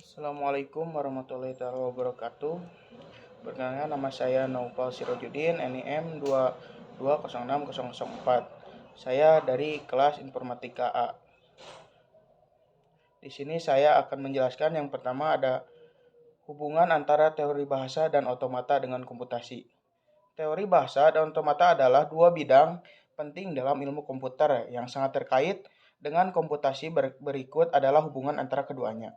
Assalamualaikum warahmatullahi wabarakatuh. Perkenalkan, nama saya Naufal Sirojudin, NIM 220604. Saya dari kelas Informatika A. Di sini saya akan menjelaskan yang pertama ada hubungan antara teori bahasa dan otomata dengan komputasi. Teori bahasa dan otomata adalah dua bidang penting dalam ilmu komputer yang sangat terkait dengan komputasi. Berikut adalah hubungan antara keduanya.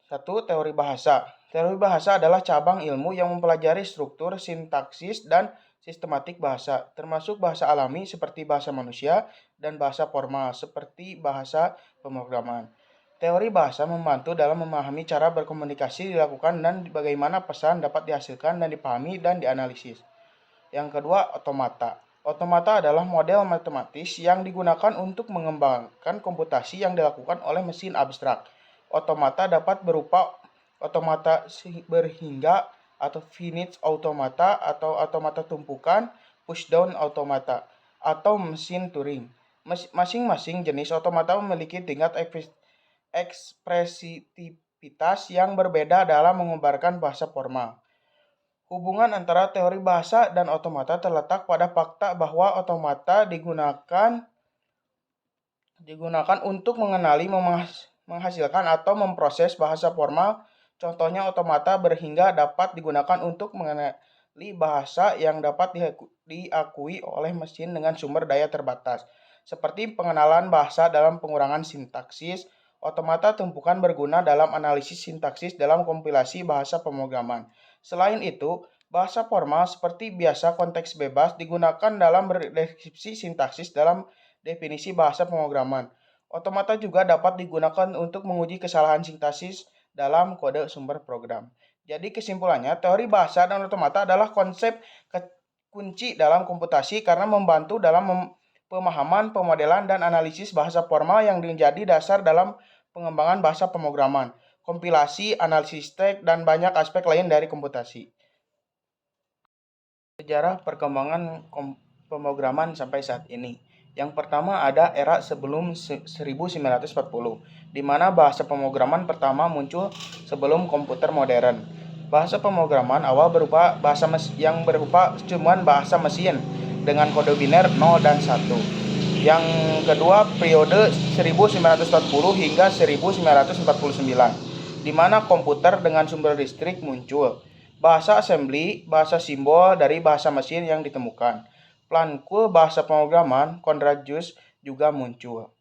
1. Teori bahasa. Teori bahasa adalah cabang ilmu yang mempelajari struktur, sintaksis, dan sistematik bahasa, termasuk bahasa alami seperti bahasa manusia dan bahasa formal seperti bahasa pemrograman. Teori bahasa membantu dalam memahami cara berkomunikasi dilakukan dan bagaimana pesan dapat dihasilkan dan dipahami dan dianalisis. Yang kedua, otomata. Otomata adalah model matematis yang digunakan untuk mengembangkan komputasi yang dilakukan oleh mesin abstrak. Otomata dapat berupa otomata berhingga atau finite automata atau otomata tumpukan, pushdown automata, atau mesin Turing. Masing-masing jenis otomata memiliki tingkat ekspresivitas yang berbeda dalam menggambarkan bahasa formal. Hubungan antara teori bahasa dan otomata terletak pada fakta bahwa otomata digunakan untuk mengenali, menghasilkan, atau memproses bahasa formal. Contohnya, otomata berhingga dapat digunakan untuk mengenali bahasa yang dapat diakui oleh mesin dengan sumber daya terbatas, seperti pengenalan bahasa dalam pengurangan sintaksis. Otomata tumpukan berguna dalam analisis sintaksis dalam kompilasi bahasa pemrograman. Selain itu, bahasa formal seperti biasa konteks bebas digunakan dalam berdeskripsi sintaksis dalam definisi bahasa pemrograman. Otomata juga dapat digunakan untuk menguji kesalahan sintaksis dalam kode sumber program. Jadi kesimpulannya, teori bahasa dan otomata adalah konsep kunci dalam komputasi karena membantu dalam pemahaman, pemodelan, dan analisis bahasa formal yang menjadi dasar dalam pengembangan bahasa pemrograman, kompilasi, analisis teks, dan banyak aspek lain dari komputasi. Sejarah perkembangan pemrograman sampai saat ini. Yang pertama ada era sebelum 1940, di mana bahasa pemrograman pertama muncul sebelum komputer modern. Bahasa pemrograman awal berupa yang berupa cuman bahasa mesin dengan kode biner 0 dan 1. Yang kedua periode 1940 hingga 1949, di mana komputer dengan sumber listrik muncul. Bahasa assembly, bahasa simbol dari bahasa mesin yang ditemukan. Plankul bahasa pemrograman, Konrad Zuse juga muncul.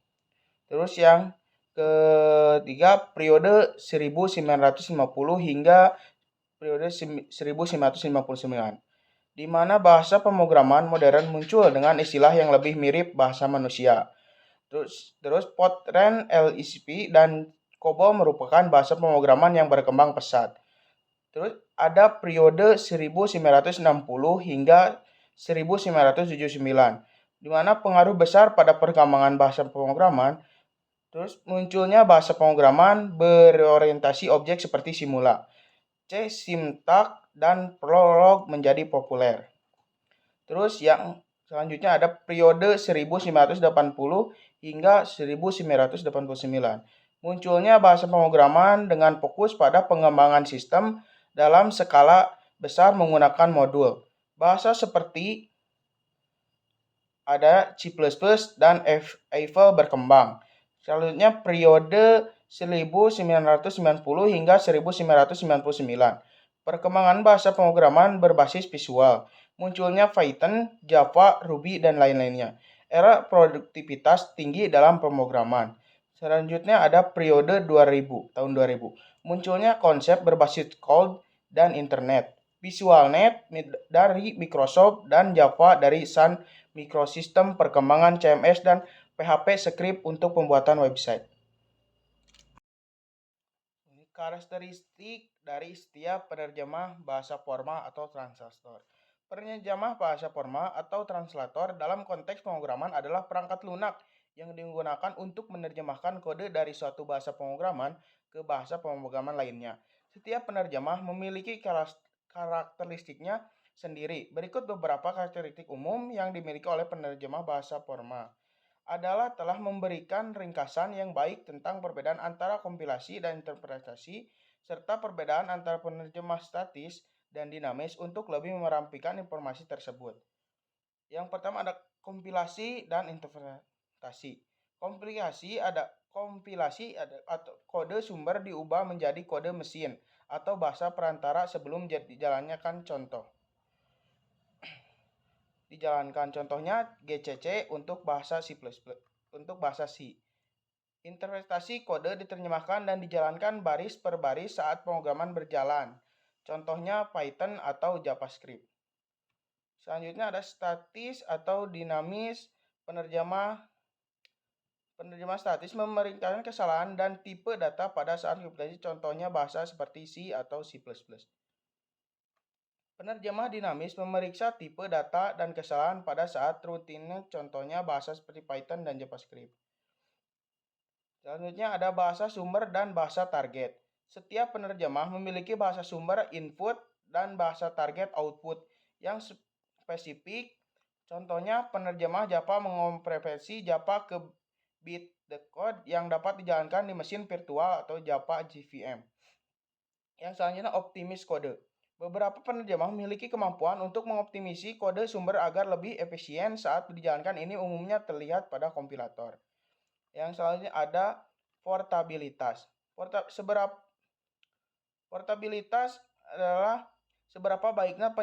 Terus yang ketiga periode 1950 hingga periode 1959, di mana bahasa pemrograman modern muncul dengan istilah yang lebih mirip bahasa manusia. Terus Fortran, LSP, dan COBOL merupakan bahasa pemrograman yang berkembang pesat. Terus ada periode 1960 hingga 1979, di mana pengaruh besar pada perkembangan bahasa pemrograman. Terus munculnya bahasa pemrograman berorientasi objek seperti Simula, C, Simtak, dan Prolog menjadi populer. Terus yang selanjutnya ada periode 1980 hingga 1989. Munculnya bahasa pemrograman dengan fokus pada pengembangan sistem dalam skala besar menggunakan modul. Bahasa seperti ada C++ dan Eiffel berkembang. Selanjutnya periode 1990 hingga 1999. Perkembangan bahasa pemrograman berbasis visual. Munculnya Python, Java, Ruby, dan lain-lainnya. Era produktivitas tinggi dalam pemrograman. Selanjutnya ada periode 2000, tahun 2000. Munculnya konsep berbasis cloud dan internet. VisualNet dari Microsoft dan Java dari Sun Microsystem, perkembangan CMS, dan PHP script untuk pembuatan website. Ini karakteristik dari setiap penerjemah bahasa formal atau translator. Penerjemah bahasa formal atau translator dalam konteks pemrograman adalah perangkat lunak yang digunakan untuk menerjemahkan kode dari suatu bahasa pemrograman ke bahasa pemrograman lainnya. Setiap penerjemah memiliki karakteristiknya sendiri. Berikut beberapa karakteristik umum yang dimiliki oleh penerjemah bahasa formal. adalah telah memberikan ringkasan yang baik tentang perbedaan antara kompilasi dan interpretasi, serta perbedaan antara penerjemah statis dan dinamis untuk lebih merapikan informasi tersebut. Yang pertama ada kompilasi dan interpretasi. Kompilasi ada atau kode sumber diubah menjadi kode mesin atau bahasa perantara sebelum dijalankan contoh. Dijalankan contohnya GCC untuk bahasa C++. Untuk bahasa C. Interpretasi kode diterjemahkan dan dijalankan baris per baris saat pemrograman berjalan. Contohnya Python atau JavaScript. Selanjutnya ada statis atau dinamis. Penerjemah statis memerintahkan kesalahan dan tipe data pada saat kompilasi. Contohnya bahasa seperti C atau C++. Penerjemah dinamis memeriksa tipe data dan kesalahan pada saat rutinnya, contohnya bahasa seperti Python dan JavaScript. Selanjutnya ada bahasa sumber dan bahasa target. Setiap penerjemah memiliki bahasa sumber input dan bahasa target output yang spesifik. Contohnya penerjemah Java mengonversi Java ke bytecode yang dapat dijalankan di mesin virtual atau Java JVM. Yang selanjutnya optimis kode. Beberapa penerjemah memiliki kemampuan untuk mengoptimisi kode sumber agar lebih efisien saat dijalankan. Ini umumnya terlihat pada kompilator. Yang selanjutnya ada portabilitas. Portabilitas adalah seberapa baiknya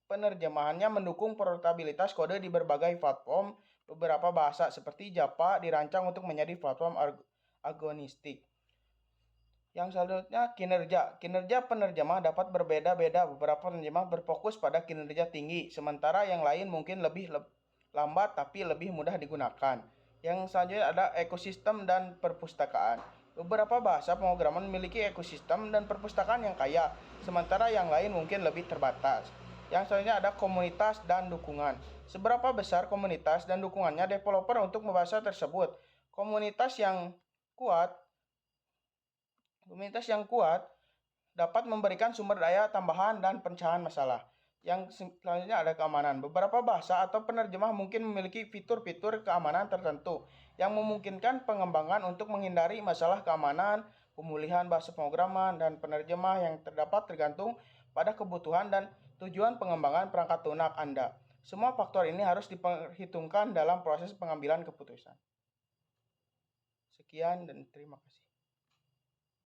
penerjemahannya mendukung portabilitas kode di berbagai platform. Beberapa bahasa seperti Java dirancang untuk menjadi platform agnostik. Yang selanjutnya kinerja. Kinerja penerjemah dapat berbeda-beda. Beberapa penerjemah berfokus pada kinerja tinggi, sementara yang lain mungkin lebih lambat tapi lebih mudah digunakan. Yang selanjutnya ada ekosistem dan perpustakaan. Beberapa bahasa pemrograman memiliki ekosistem dan perpustakaan yang kaya, sementara yang lain mungkin lebih terbatas. Yang selanjutnya ada komunitas dan dukungan. Seberapa besar komunitas dan dukungannya developer untuk bahasa tersebut. Komunitas yang kuat dapat memberikan sumber daya tambahan dan pecahan masalah. Yang selanjutnya ada keamanan. Beberapa bahasa atau penerjemah mungkin memiliki fitur-fitur keamanan tertentu yang memungkinkan pengembangan untuk menghindari masalah keamanan. Pemulihan bahasa pemrograman dan penerjemah yang terdapat tergantung pada kebutuhan dan tujuan pengembangan perangkat lunak Anda. Semua faktor ini harus diperhitungkan dalam proses pengambilan keputusan. Sekian dan terima kasih.